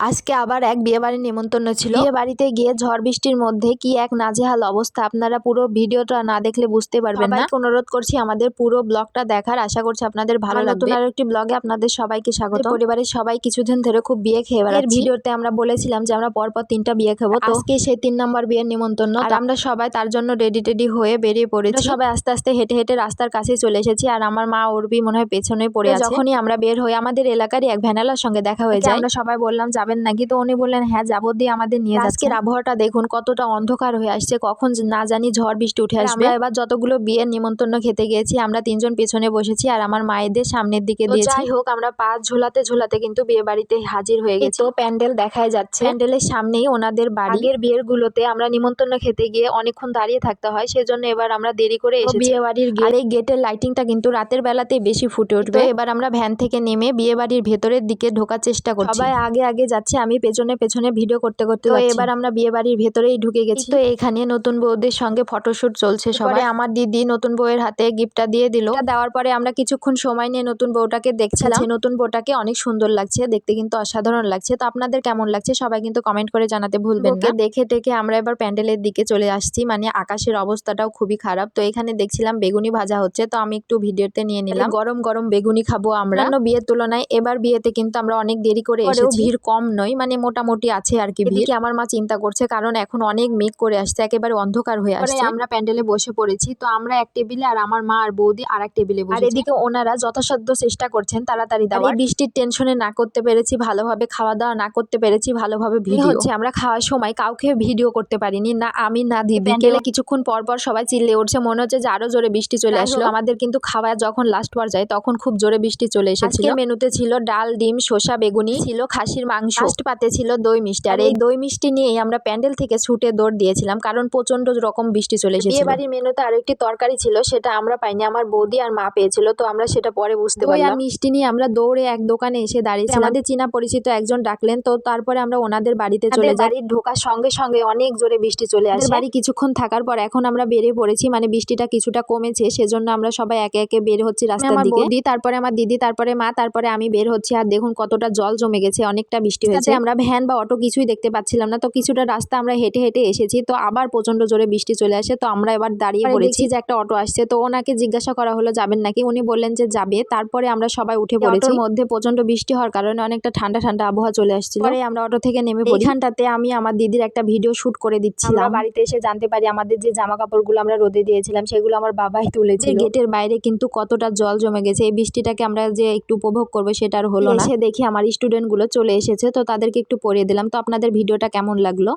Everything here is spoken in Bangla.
আজকে আবার এক বিয়েবাড়ির নেমন্তন্ন ছিল। বিয়ে বাড়িতে গিয়ে ঝড় বৃষ্টির মধ্যে কি এক নাজেহাল অবস্থা, আপনারা পুরো ভিডিওটা না দেখলে বুঝতে পারবেন না। সবাইকে অনুরোধ করছি আমাদের পুরো ব্লগটা দেখার, আশা করছি আপনাদের ভালো লাগবে। নতুন আরেকটি ব্লগে আপনাদের সবাইকে স্বাগত। পরিবারের সবাই কিছুদিন ধরে খুব বিয়ে খেয়ে বেড়াচ্ছি। ভিডিওতে আমরা বলেছিলাম যে আমরা পরপর 3টা বিয়ে খাবো, তো আজকে সেই 3 নম্বর বিয়ের নেমন্তন্ন। আর আমরা সবাই তার জন্য রেডি হয়ে বেরিয়ে পড়েছি। সবাই আস্তে আস্তে হেঁটে হেঁটে রাস্তার কাছে চলে এসেছি, আর আমার মা উর্বি মনে হয় পেছনে পড়ে আছে। যখনই আমরা বের হই আমাদের এলাকারই এক ভ্যানালার সঙ্গে দেখা হয়ে যায়। আমরা সবাই বললাম যাবেন নাকি, তো উনি বললেন হ্যাঁ যাবো, দিয়ে আমাদের নিয়ে যাচ্ছে। আজকের আবহাওয়াটা দেখুন কতটা অন্ধকার হয়ে আসছে, কখন না জানি ঝড় বৃষ্টি উঠে আসবে। আমরা এবার যতগুলো বিয়ের নিমন্ত্রণ খেতে গিয়েছি আমরা 3জন পেছনে বসেছি, আর আমার মায়েদের সামনের দিকে দিয়েছি। যাই হোক, আমরা পা ঝোলাতে ঝোলাতে কিন্তু বিয়ে বাড়িতে হাজির হয়ে গেছি। তো প্যান্ডেল দেখাই যাচ্ছে, প্যান্ডেলের সামনেই ওনাদের বাড়ি। আগের বিয়ের গুলোতে আমরা নিমন্ত্রণ খেতে গিয়ে অনেকক্ষণ দাঁড়িয়ে থাকতে হয়, সেজন্য এবার আমরা দেরি করে এসেছি। বিয়ে বাড়ির এই গেটের লাইটিংটা কিন্তু রাতের বেলাতেই বেশি ফুটে উঠবে। এবার আমরা ভ্যান থেকে নেমে বিয়ে বাড়ির ভেতরের দিকে ঢোকার চেষ্টা করছি। সবাই আগে আগে যাচ্ছে, আমি পেছনে পেছনে ভিডিও করতে করতে যাচ্ছি। এবার আমরা বিয়ে বাড়ির ভেতরেই ঢুকে গেছি। তো এখানে নতুন বউদের সঙ্গে ফটোশুট চলছে। সবাই আমার দিদি নতুন বউয়ের হাতে গিফটটা দিয়ে দিল। দেওয়ার পরে আমরা কিছুক্ষণ সময় নিয়ে নতুন বউটাকে দেখছিলাম। নতুন বউটাকে অনেক সুন্দর লাগছে, দেখতে কিন্তু অসাধারণ লাগছে। তো আপনাদের কেমন লাগছে সবাই কিন্তু কমেন্ট করে জানাতে ভুলবেন না। দেখে টেকে আমরা এবার প্যান্ডেলের দিকে চলে আসছি, মানে আকাশের অবস্থাটাও খুবই খারাপ। তো এখানে দেখছিলাম বেগুনি ভাজা হচ্ছে, তো আমি একটু ভিডিওতে নিয়ে নিলাম। গরম গরম বেগুনি খাবো আমরা। বিয়ের তুলনায় এবার বিয়েতে কিন্তু আমরা অনেক দেরি করে এসেছি। ভিড় কম নয়, মানে মোটামুটি আছে আর কি ভিড়। আমার মা চিন্তা করছে, কারণ এখন অনেক মেঘ করে আসছে, একেবারে অন্ধকার হয়ে আসছে। আমরা প্যান্ডেলে বসে পড়েছি, তো আমরা এক টেবিলে আর আমার মা আর বৌদি আর এক টেবিলে বসেছি। আর এদিকে ওনারা যথাসাধ্য চেষ্টা করছেন তাড়াতাড়ি দেওয়ার। এই বৃষ্টির টেনশনে না করতে পেরেছি ভালোভাবে খাওয়া দাওয়া, না করতে পেরেছি ভালোভাবে ভিডিও হচ্ছে। আমরা খাওয়ার সময় কাউকে ভিডিও করতে পারিনি, না আমি না দিদি। প্যান্ডেলে কিছুক্ষণ পর পর সবাই চিল্লে উঠছে, মনে হচ্ছে যে আরো জোরে বৃষ্টি চলে আসলো। আমাদের কিন্তু খাওয়া যখন লাস্ট পর্যায়ে তখন খুব জোরে বৃষ্টি চলে এসেছিল। মেনুতে ছিল ডাল, ডিম, শসা, বেগুনি, ছিল খাসির মাংস, লাস্ট পাতে ছিল দই মিষ্টি। আর এই দই মিষ্টি নিয়েই আমরা প্যান্ডেল থেকে ছুটে দৌড় দিয়েছিলাম, কারণ প্রচন্ড রকম বৃষ্টি চলে এসেছিল। বিয়ে বাড়ির মেনুতে আরো একটি তরকারি ছিল, সেটা আমরা পাইনি, আমার বৌদি আর মা পেয়েছিল, তো আমরা সেটা পরে বুঝতে পারলাম। আর মিষ্টি নিয়ে আমরা দৌড়ে এক দোকানে এসে দাঁড়িয়েছিলাম। আমাদের চীনা পরিচিত একজন ডাকলেন, তো তারপরে আমরা ওনাদের বাড়িতে চলে যাই। বাড়ির ঢোকার সঙ্গে সঙ্গে অনেক জোরে বৃষ্টি চলে আসে। বাড়ি কিছুক্ষণ থাকার পর এখন আমরা বেরিয়ে পড়েছি, মানে বৃষ্টিটা কিছুটা কমেছে, সেজন্য আমরা সবাই একে একে বের হচ্ছি রাস্তার দিকে। বৌদি, তারপরে আমার দিদি, তারপরে মা, তারপরে আমি বের হচ্ছি। আর দেখুন কতটা জল জমে গেছে, অনেকটা বৃষ্টি হয়েছে। আমরা ভ্যান বা অটো কিছুই দেখতে পাচ্ছিলাম না, তো কিছুটা রাস্তা আমরা হেঁটে হেঁটে এসেছি, তো আবার প্রচন্ড জোরে বৃষ্টি চলে আসে। তো আমরা এবার দাঁড়িয়ে পড়েছি যে একটা অটো আসছে, তো ওনাকে জিজ্ঞাসা করা হলো যাবেন নাকি, উনি বললেন যে যাবে। তারপরে আমরা সবাই উঠে পড়েছি। অটোর মধ্যে প্রচন্ড বৃষ্টি হওয়ার কারণে অনেকটা ঠান্ডা ঠান্ডা আবহাওয়া চলে আসছিল। পরে আমরা অটো থেকে নেমে পড়ি। এইখানটাতে আমি আমার দিদির একটা ভিডিও শুট করে দিচ্ছিলাম। বাড়িতে এসে জানতে পারি আমাদের যে জামা কাপড়গুলো আমরা রোদে দিয়েছিলাম সেগুলো আমার বাবাই তুলেছিল। গেটের বাইরে কিন্তু কতটা জল জমে গেছে, এই বৃষ্টিটাকে আমরা যে একটু উপভোগ করবো সেটা আর হলো না। এসে দেখি আমার স্টুডেন্ট গুলো চলে এসেছে, তো তাদেরকে একটু পড়িয়ে দিলাম। তো আপনাদের ভিডিওটা কেমন লাগলো?